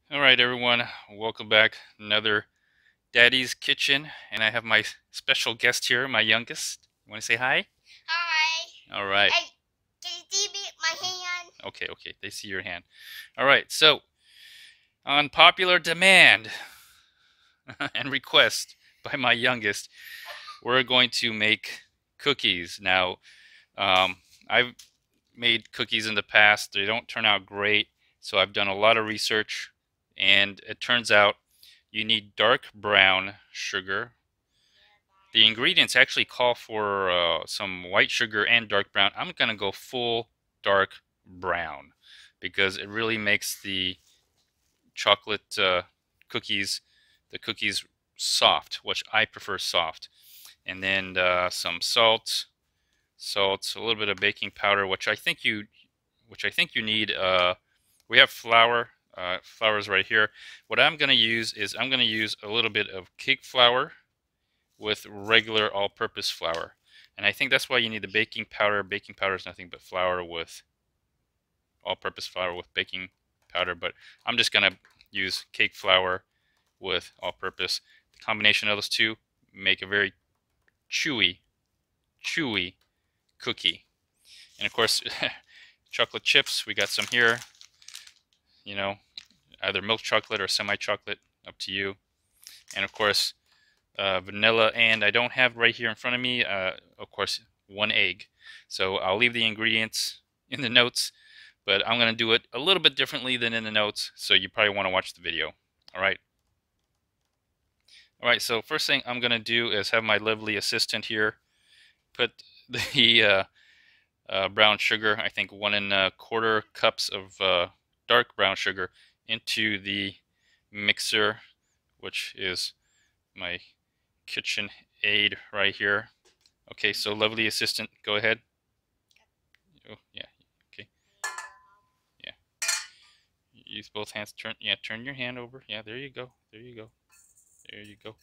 All right, everyone, welcome back. Another Daddy's Kitchen, and I have my special guest here, my youngest. You want to say hi? Hi. All right. Hey, can you see me, my hand? Okay, they see your hand. All right, so on popular demand and request by my youngest, we're going to make cookies. Now, I've made cookies in the past. They don't turn out great, so I've done a lot of research, and it turns out you need dark brown sugar. The ingredients actually call for some white sugar and dark brown. I'm going to go full dark brown because it really makes the chocolate cookies, the cookies soft, which I prefer soft. And then some salt, a little bit of baking powder, which I think you need. We have flour. Flour is right here. What I'm going to use is I'm going to use a little bit of cake flour with regular all-purpose flour. And I think that's why you need the baking powder. Baking powder is nothing but flour with all-purpose flour with baking powder, but I'm just going to use cake flour with all-purpose. The combination of those two make a very chewy cookie. And of course, chocolate chips, we got some here, you know, either milk chocolate or semi-chocolate, up to you. And of course, vanilla, and I don't have right here in front of me, of course, 1 egg. So I'll leave the ingredients in the notes, but I'm going to do it a little bit differently than in the notes, so you probably want to watch the video. All right. All right, so first thing I'm going to do is have my lovely assistant here put the brown sugar, I think 1¼ cups of dark brown sugar, into the mixer, which is my KitchenAid right here. Okay, so lovely assistant, go ahead. Oh, yeah, okay. Yeah. Use both hands. Turn your hand over. Yeah, there you go. There you go. There you go.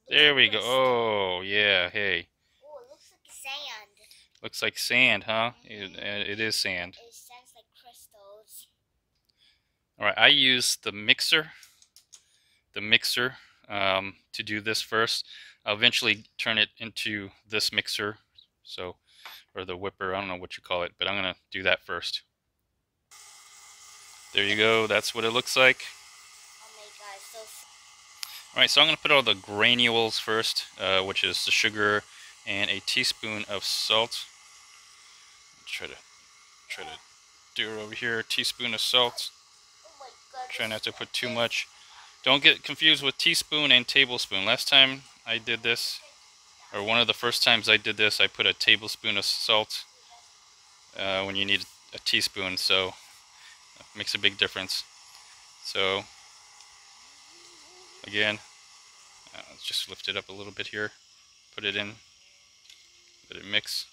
There we go. Oh, yeah, hey. Oh, it looks like sand. Looks like sand, huh? It is sand. It sounds like crystals. All right, I use the mixer to do this first. I'll eventually turn it into this mixer, so, or the whipper, I don't know what you call it, but I'm gonna do that first. There you go, that's what it looks like. Oh my god, so. Alright, so I'm gonna put all the granules first, which is the sugar and a teaspoon of salt. Try to do it over here. A teaspoon of salt. Oh my god. Try not to put too much. Don't get confused with teaspoon and tablespoon. Last time I did this, or one of the first times I did this, I put a tablespoon of salt when you need a teaspoon, so it makes a big difference. So again, let's just lift it up a little bit here, put it in, let it mix.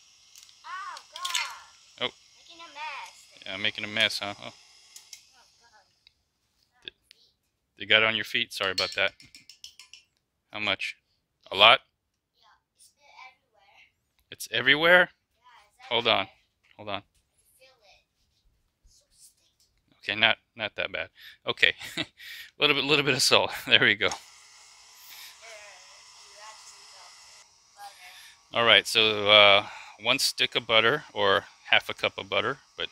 Oh god. Oh, making a mess. Yeah, making a mess, huh? Oh. Oh god. You got it on your feet? Sorry about that. How much? A lot? Yeah, it's everywhere. It's everywhere? Yeah, it's everywhere. Hold on. Feel it. So sticky. Okay, not that bad. Okay, a little bit of salt. There we go. All right, so 1 stick of butter, or ½ cup of butter, but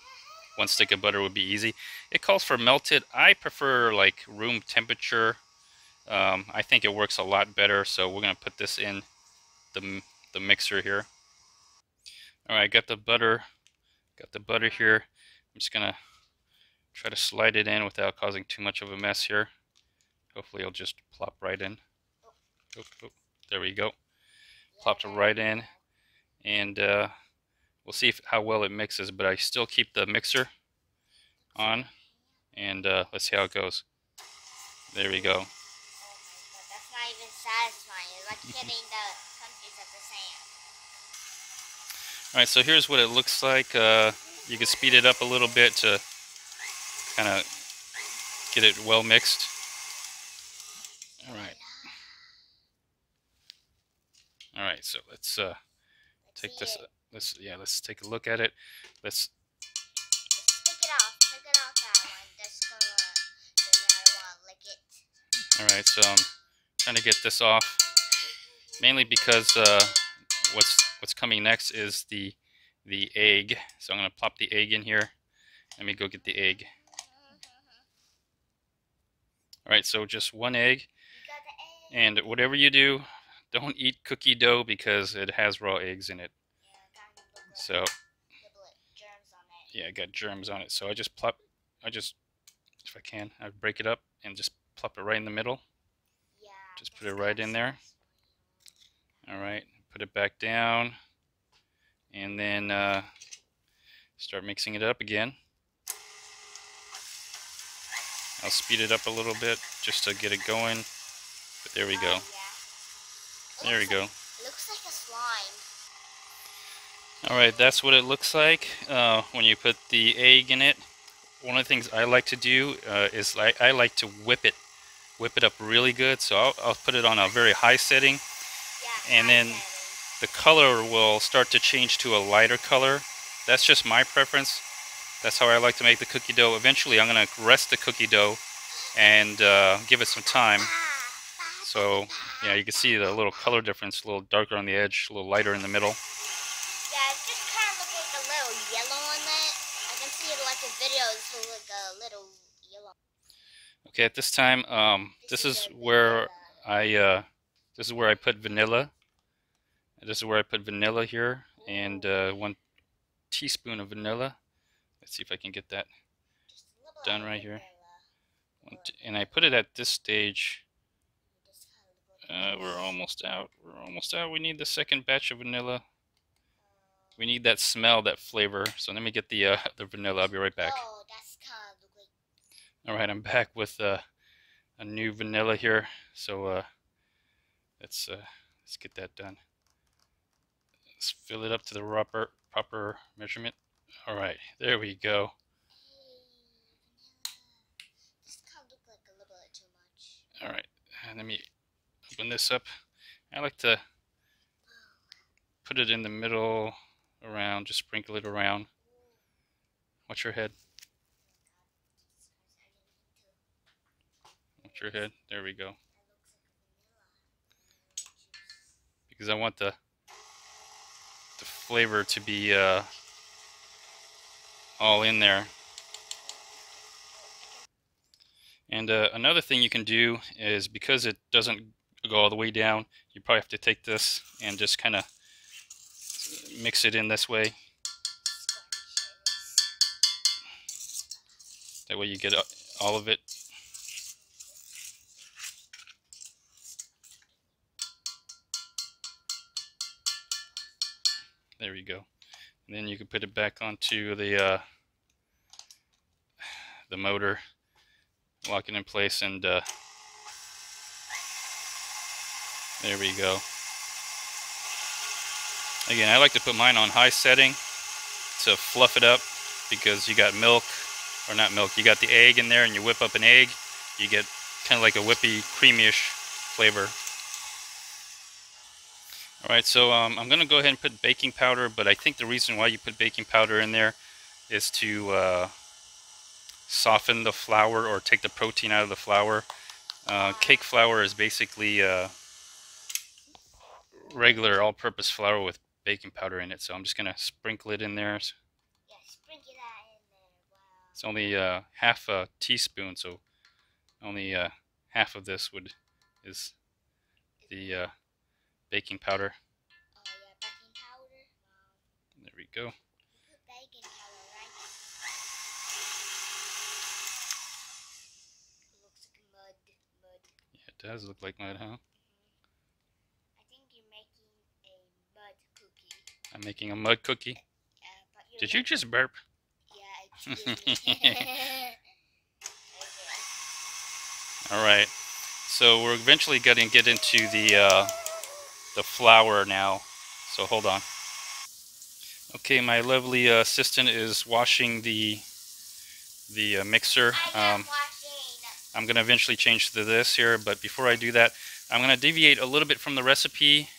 1 stick of butter would be easy. It calls for melted. I prefer like room temperature. I think it works a lot better, so we're gonna put this in the mixer here. All right, got the butter here. I'm just gonna try to slide it in without causing too much of a mess here. Hopefully it'll just plop right in. Oh, there we go. Plopped it right in, and we'll see how well it mixes, but I still keep the mixer on, and let's see how it goes. There we go. Oh my god, that's not even satisfying. It's like hitting the countries at the sand. Alright, so here's what it looks like. You can speed it up a little bit to kind of get it well mixed. Alright. Alright, so let's take this. Let's take a look at it. Let's take it off. Take it off that one. That's gonna. I don't want to Alright, so I'm trying to get this off, mainly because what's coming next is the egg. So I'm going to plop the egg in here. Let me go get the egg. Alright, so just one egg. And whatever you do, don't eat cookie dough because it has raw eggs in it. So, yeah, I got germs on it. So if I can, I break it up and just plop it right in the middle. Just put it right in there. Alright, put it back down. And then start mixing it up again. I'll speed it up a little bit just to get it going. But there we go. There we go. It looks like a slime. Alright, that's what it looks like when you put the egg in it. One of the things I like to do is I like to whip it up really good. So I'll put it on a very high setting, and then the color will start to change to a lighter color. That's just my preference. That's how I like to make the cookie dough. Eventually I'm going to rest the cookie dough and give it some time. So yeah, you can see the little color difference, a little darker on the edge, a little lighter in the middle. Yeah, it just kind of looks like a little yellow on that. I can see it like in videos, so like a little yellow. Okay, at this time, this is where I put vanilla. This is where I put vanilla here, and 1 teaspoon of vanilla. Let's see if I can get that done right here. And I put it at this stage. We're almost out. We're almost out. We need the second batch of vanilla. We need that smell, that flavor. So let me get the vanilla. I'll be right back. Oh, that's kind of like... All right, I'm back with a new vanilla here. So let's get that done. Let's fill it up to the proper measurement. All right, there we go. This kind of look like a little bit too much. All right, and let me open this up. I like to put it in the middle, around, just sprinkle it around. Watch your head. Watch your head. There we go. Because I want the flavor to be all in there. And another thing you can do is, because it doesn't go all the way down, you probably have to take this and just kind of mix it in this way. That way you get all of it. There you go. And then you can put it back onto the motor, lock it in place, and there we go. Again, I like to put mine on high setting to fluff it up, because you got milk, or not milk, you got the egg in there, and you whip up an egg, you get kind of like a whippy, creamy-ish flavor. Alright, so I'm going to go ahead and put baking powder, but I think the reason why you put baking powder in there is to soften the flour, or take the protein out of the flour. Cake flour is basically regular all-purpose flour with baking powder in it, so I'm just going to sprinkle it in there. Yeah, sprinkle that in there. Wow. It's only half a teaspoon, so only half of this is the baking powder. Oh yeah, baking powder. Wow. There we go. You put baking powder, right? It looks like mud. Yeah, it does look like mud, huh? I think you're making a mud cookie. I'm making a mud cookie. But Did you just burp? Yeah, excuse me. Alright, so we're eventually going to get into the flour now, so hold on. Okay, my lovely assistant is washing the mixer. I'm going to eventually change to this here, but before I do that, I'm going to deviate a little bit from the recipe,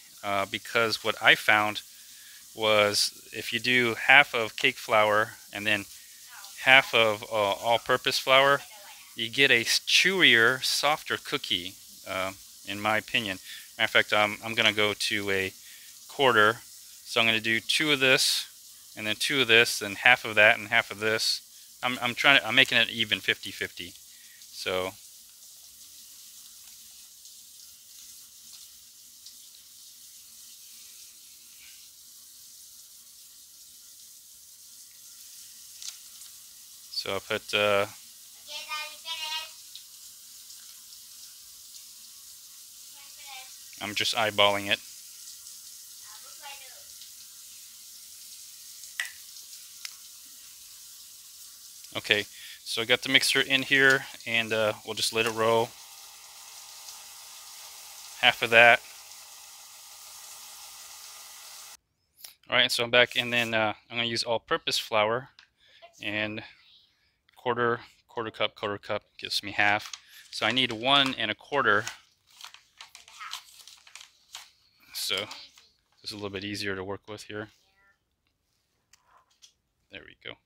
because what I found was, if you do half of cake flour and then half of all-purpose flour, you get a chewier, softer cookie, in my opinion. Matter of fact, I'm going to go to a quarter. So I'm going to do 2 of this, and then 2 of this, and half of that, and half of this. I'm making it even 50-50. So I'll put I'm just eyeballing it. Okay, so I got the mixer in here, and we'll just let it roll. Half of that. Alright, so I'm back, and then I'm going to use all-purpose flour, and quarter cup gives me half. So I need 1 1/4. So it's a little bit easier to work with here. There we go.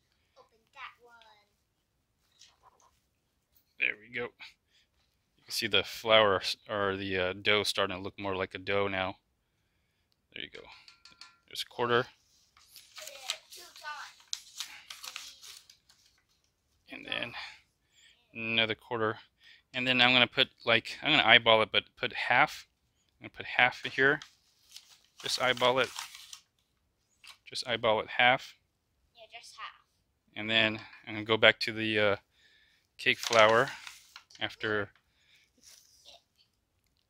There we go. You can see the flour, or the dough, starting to look more like a dough now. There you go. There's 1/4. And then another 1/4. And then I'm going to put, like, I'm going to eyeball it, but put half. I'm going to put half here. Just eyeball it. Just eyeball it half. Yeah, just half. And then I'm going to go back to the cake flour after.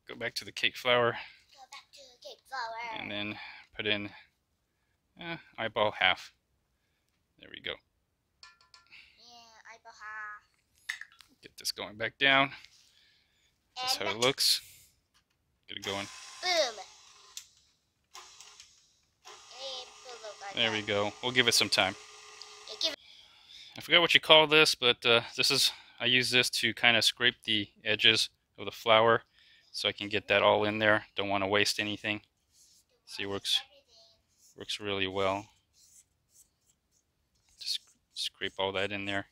Go back to the cake flour. Go back to the cake flour. And then put in eyeball half. There we go. Yeah, eyeball half. Get this going back down. That's how it looks. Get it going. Boom. There we go. We'll give it some time. I forgot what you call this, but I use this to kind of scrape the edges of the flour so I can get that all in there. Don't want to waste anything. See, it works really well. Just scrape all that in there.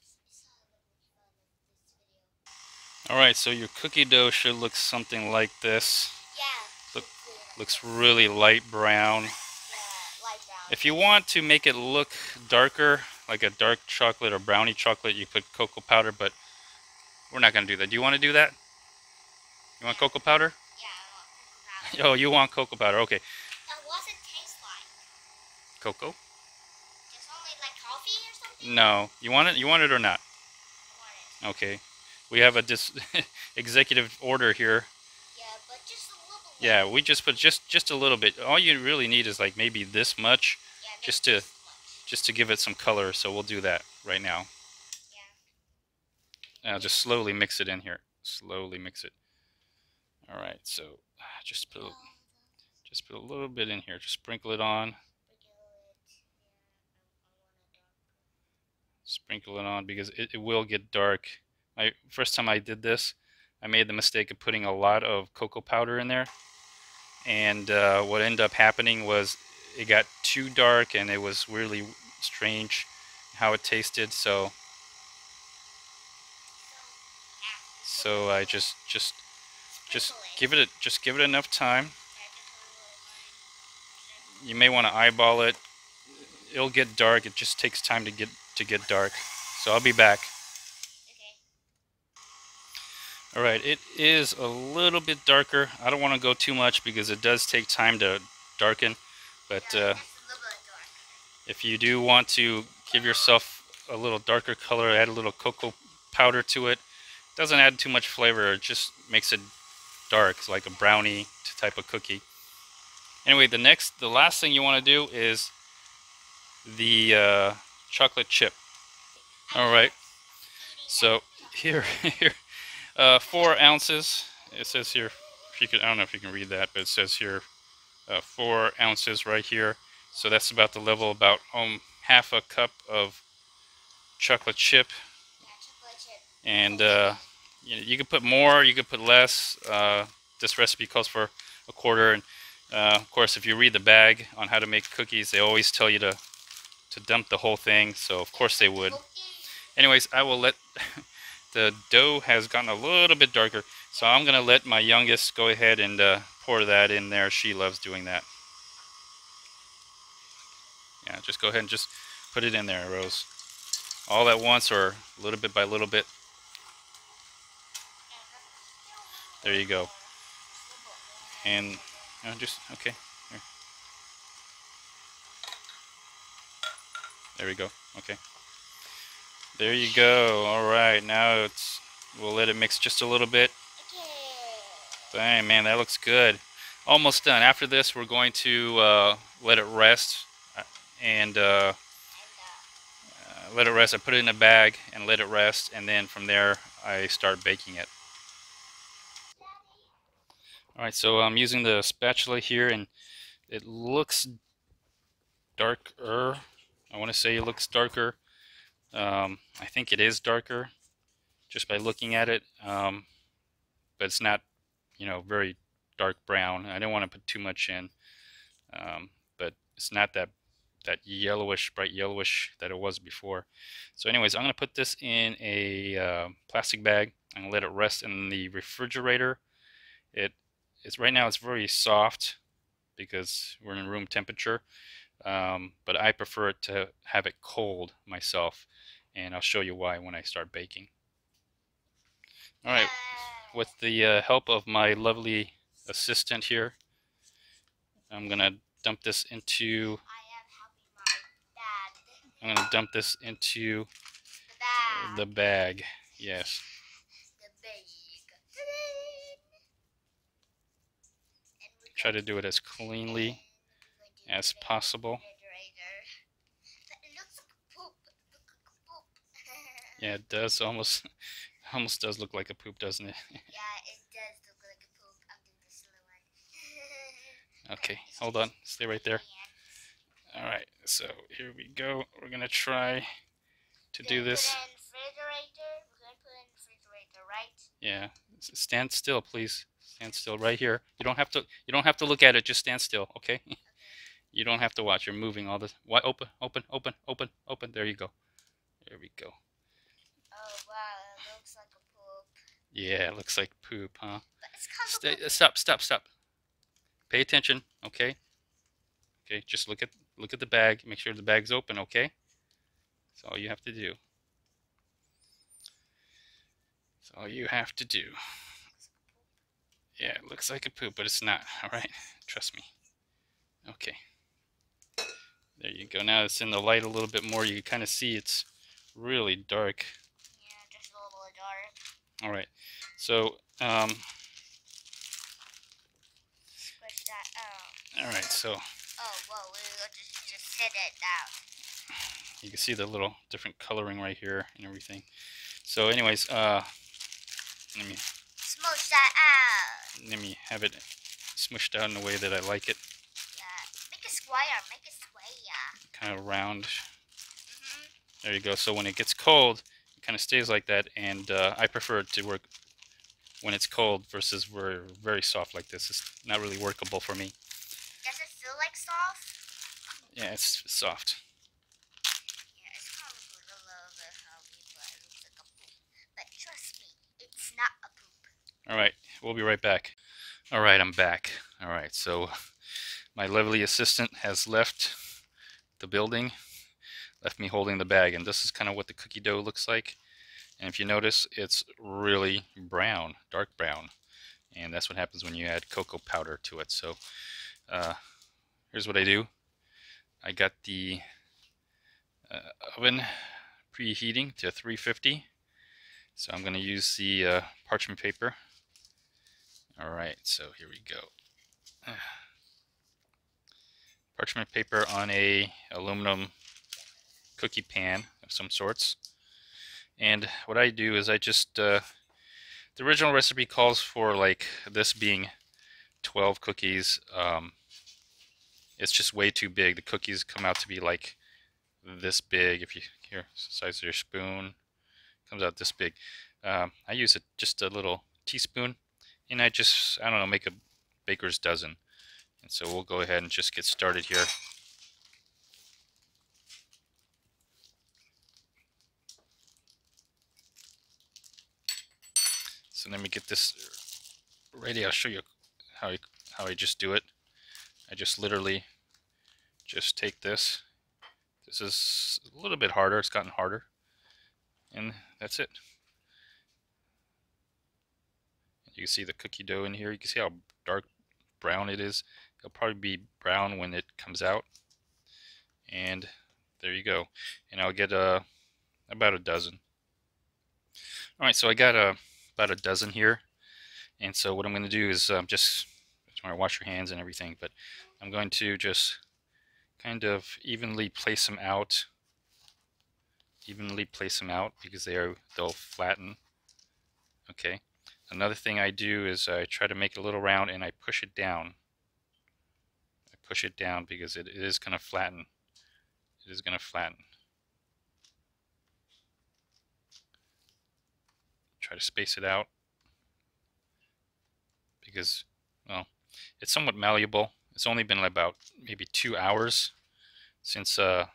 Alright, so your cookie dough should look something like this. Yeah. Looks really light brown. If you want to make it look darker, like a dark chocolate or brownie chocolate, you put cocoa powder, but we're not going to do that. Do you want to do that? You want cocoa powder? Yeah, I want cocoa powder. Oh, you want cocoa powder. Okay. What's it taste like? Cocoa? Just only like coffee or something? No. You want it? You want it or not? I want it. Okay. We have a executive order here. Yeah, but just a little bit. Yeah, we just put just a little bit. All you really need is like maybe this much, yeah, just to give it some color. So we'll do that right now. Yeah. Now just slowly mix it in here. Slowly mix it. All right. So just put a little bit in here. Just sprinkle it on. Sprinkle it on because it will get dark. First time I did this, I made the mistake of putting a lot of cocoa powder in there, and what ended up happening was it got too dark, and it was really strange how it tasted. So I just give it enough time. You may want to eyeball it. It'll get dark. It just takes time to get dark. So I'll be back. Alright, it is a little bit darker. I don't want to go too much because it does take time to darken. But if you do want to give yourself a little darker color, add a little cocoa powder to it. It doesn't add too much flavor. It just makes it dark. It's like a brownie type of cookie. Anyway, the last thing you want to do is the chocolate chip. Alright, so here 4 ounces. It says here, if you could, I don't know if you can read that, but it says here 4 ounces right here. So that's about the level, about half a cup of chocolate chip. And you could put more, you could put less. This recipe calls for 1/4. And of course, if you read the bag on how to make cookies, they always tell you to dump the whole thing. So of course they would. Anyways, I will let the dough has gotten a little bit darker. So I'm going to let my youngest go ahead and pour that in there. She loves doing that. Yeah, just go ahead and just put it in there, Rose. All at once or little bit by little bit. There you go. And just, okay. Here. There we go. Okay. There you go. All right. Now we'll let it mix just a little bit. Dang, man, that looks good. Almost done. After this, we're going to let it rest and let it rest. I put it in a bag and let it rest, and then from there I start baking it. Alright, so I'm using the spatula here, and it looks darker. I want to say it looks darker. I think it is darker just by looking at it, but it's not, very dark brown. I don't want to put too much in, but it's not that yellowish, bright yellowish that it was before. So anyways, I'm going to put this in a plastic bag. I'm going to let it rest in the refrigerator. Right now it's very soft because we're in room temperature, but I prefer it to have it cold myself, and I'll show you why when I start baking. Alright, with the help of my lovely assistant here, I'm going to dump this into the bag. Yes. Try to do it as cleanly as possible. Yeah, it does almost does look like a poop, doesn't it? Yeah, it does look like a poop. I'll do this little one. Okay, hold on. Stay right there. Alright, so here we go. We're going to try to do this. We're going to put it in the refrigerator, right? Yeah. Stand still, please. Stand still right here. You don't have to look at it. Just stand still, okay? Okay. You don't have to watch. You're moving all this. Why? Open. There you go. There we go. Oh wow, it looks like a poop. Yeah, it looks like poop, huh? But it's kind of Stop. Pay attention, okay? Okay, just look at the bag. Make sure the bag's open, okay? That's all you have to do. That's all you have to do. Yeah, it looks like a poop, but it's not. All right, trust me. Okay. There you go. Now it's in the light a little bit more. You can kind of see it's really dark. Yeah, just a little bit dark. All right. So, squish that out. All right. So. Oh, whoa! We'll just sit it out. You can see the little different coloring right here and everything. So, anyways, let me smush that out. Let me have it smushed out in a way that I like it. Yeah, make a square. Kind of round. There you go. So when it gets cold, it kind of stays like that, and I prefer it to work when it's cold versus very soft like this. It's not really workable for me. Does it feel like soft? Yeah, it's soft. Yeah, it's kind of a little bit heavy, but it looks like a poop. But trust me, it's not a poop. All right, we'll be right back. All right, I'm back. All right, so my lovely assistant has left the building, left me holding the bag, and this is kind of what the cookie dough looks like. And if you notice, it's really brown, dark brown, and that's what happens when you add cocoa powder to it. So here's what I do. I got the oven preheating to 350, so I'm going to use the parchment paper. All right, so here we go. Parchment paper on a aluminum cookie pan of some sorts. And what I do is I just, the original recipe calls for like this being 12 cookies. It's just way too big. The cookies come out to be like this big. If you, here, size of your spoon, comes out this big. I use just a little teaspoon, and I don't know, make a baker's dozen. And so we'll go ahead and just get started here. So let me get this ready. I'll show you how I just do it. I just literally just take this. This is a little bit harder. It's gotten harder. And that's it. You can see the cookie dough in here. You can see how dark brown it is. It'll probably be brown when it comes out. And there you go. And I'll get about a dozen. Alright, so I got about a dozen here. And so what I'm going to do is just wash your hands and everything, but I'm going to just kind of evenly place them out. Because they'll flatten. Okay. Another thing I do is I try to make it a little round and I push it down. Because it is going to flatten. Try to space it out because, well, it's somewhat malleable. It's only been about maybe 2 hours since, and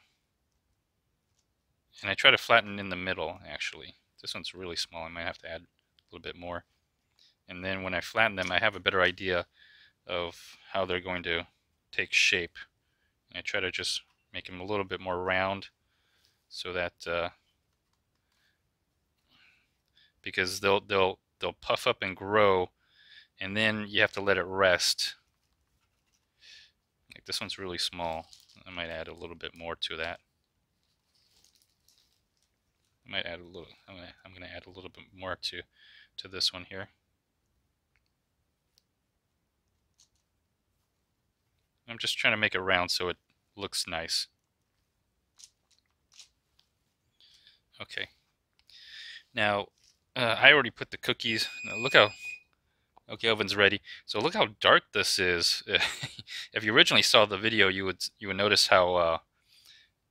I try to flatten in the middle actually. This one's really small. I might have to add a little bit more. And then when I flatten them, I have a better idea of how they're going to take shape. And I try to just make them a little bit more round so that because they'll puff up and grow, and then you have to let it rest. Like this one's really small. I might add a little bit more to that. I might add a little. I'm gonna add a little bit more to this one here. I'm just trying to make it round so it looks nice. Okay. Now, I already put the cookies. Now look how. Okay, oven's ready. So look how dark this is. If you originally saw the video, you would notice how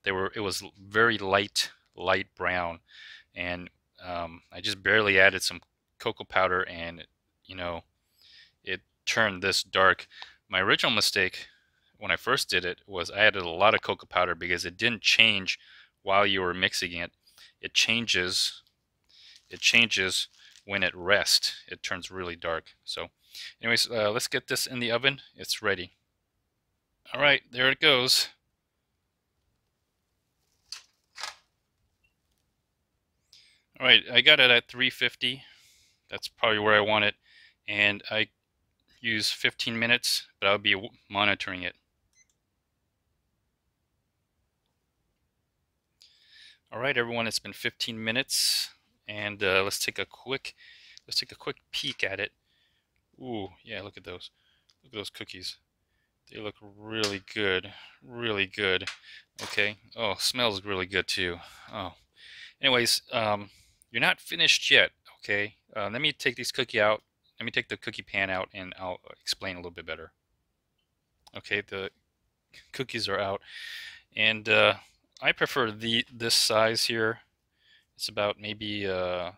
it was very light brown, and I just barely added some cocoa powder, and it turned this dark. My original mistake when I first did it was I added a lot of cocoa powder because it didn't change while you were mixing it. It changes when it rests. It turns really dark. So anyways, let's get this in the oven. It's ready. All right, there it goes. All right, I got it at 350. That's probably where I want it. And I use 15 minutes, but I'll be monitoring it. All right, everyone, it's been 15 minutes, and let's take a quick peek at it. Ooh, yeah, look at those. Look at those cookies. They look really good, really good. Okay. Oh, smells really good too. Oh. Anyways, you're not finished yet. Okay. Let me take these cookie out. Let me take the cookie pan out, and I'll explain a little bit better. Okay, the cookies are out, and I prefer this size here. It's about maybe 1.5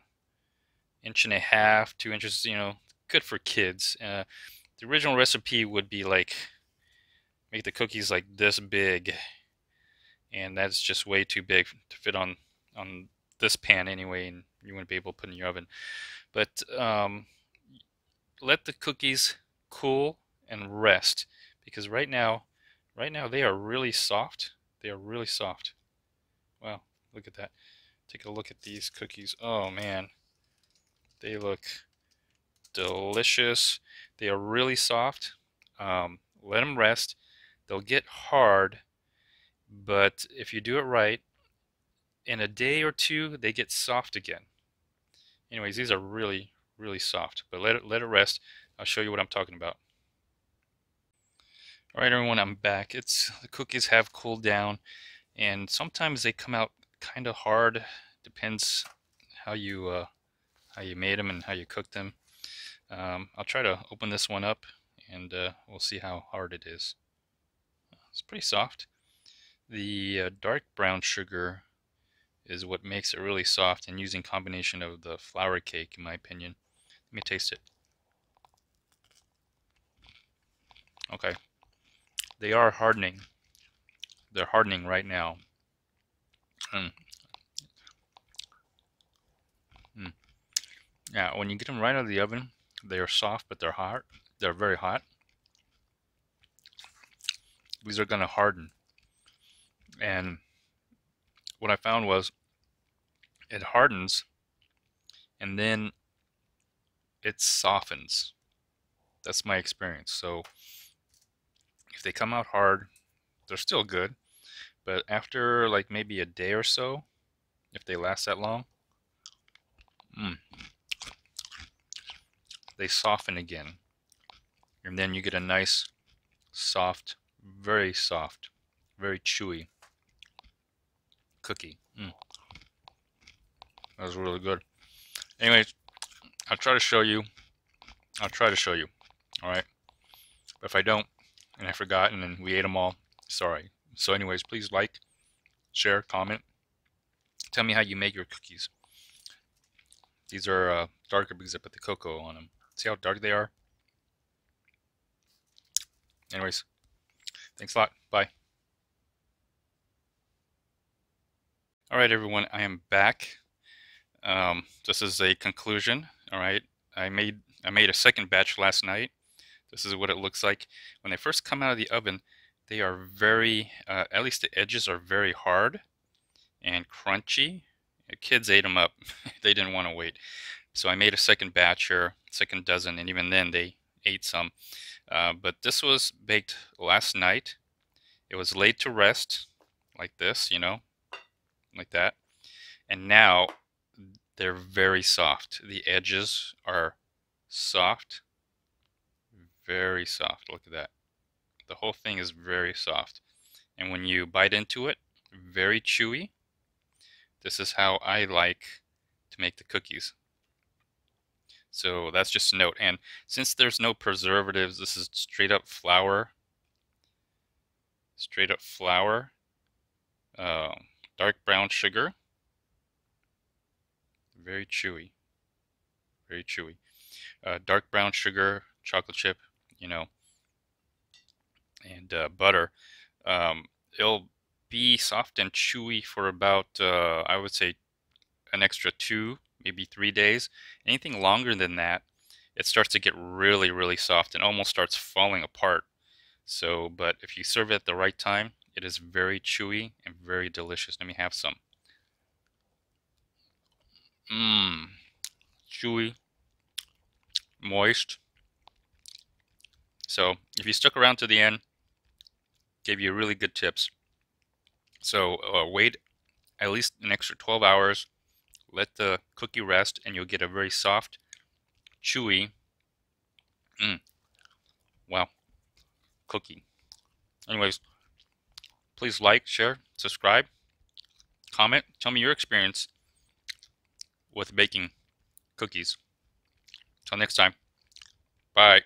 inches, 2 inches. Good for kids. The original recipe would be like make the cookies like this big, and that's just way too big to fit on this pan anyway, and you wouldn't be able to put in your oven. But let the cookies cool and rest, because right now they are really soft. They are really soft. Wow, look at that. Take a look at these cookies. Oh man, they look delicious. They are really soft. Let them rest. They'll get hard, but if you do it right, in a day or two, they get soft again. Anyways, these are really, really soft, but let it rest. I'll show you what I'm talking about. All right, everyone, I'm back. The cookies have cooled down, and sometimes they come out kind of hard. Depends how you made them and how you cooked them. I'll try to open this one up, and we'll see how hard it is. It's pretty soft. The dark brown sugar is what makes it really soft, and using combination of the flour cake, in my opinion. Let me taste it. Okay. They are hardening. They're hardening right now. Yeah, when you get them right out of the oven, they are soft, but they're hot. They're very hot. These are gonna harden. And what I found was it hardens and then it softens. That's my experience. So if they come out hard, they're still good. But after like maybe a day or so, if they last that long, mm, they soften again. And then you get a nice, soft, very soft, very chewy cookie. That was really good. Anyways, I'll try to show you. I'll try to show you. All right. But if I don't, and I forgot, and then we ate them all, sorry. So anyways, please like, share, comment. Tell me how you make your cookies. These are darker because I put the cocoa on them. See how dark they are? Anyways, thanks a lot. Bye. All right, everyone, I am back. This is a conclusion. All right, I made a second batch last night. This is what it looks like when they first come out of the oven. They are very, at least the edges are very hard and crunchy. The kids ate them up. They didn't want to wait. So I made a second batch here, second dozen, and even then they ate some. But this was baked last night. It was laid to rest like this, you know, like that. And now they're very soft. The edges are soft, very soft. Look at that. The whole thing is very soft. And when you bite into it, very chewy. This is how I like to make the cookies. So that's just a note. And since there's no preservatives, this is straight up flour. Straight up flour. Dark brown sugar. Very chewy. Very chewy. Dark brown sugar, chocolate chip, you know, and butter. It'll be soft and chewy for about, I would say, an extra 2, maybe 3 days. Anything longer than that, it starts to get really, really soft and almost starts falling apart. So, but if you serve it at the right time, it is very chewy and very delicious. Let me have some. Mmm, chewy, moist. So, if you stuck around to the end, gave you really good tips. So, wait at least an extra 12 hours. Let the cookie rest, and you'll get a very soft, chewy, wow, cookie. Anyways, please like, share, subscribe, comment. Tell me your experience with baking cookies. Till next time. Bye.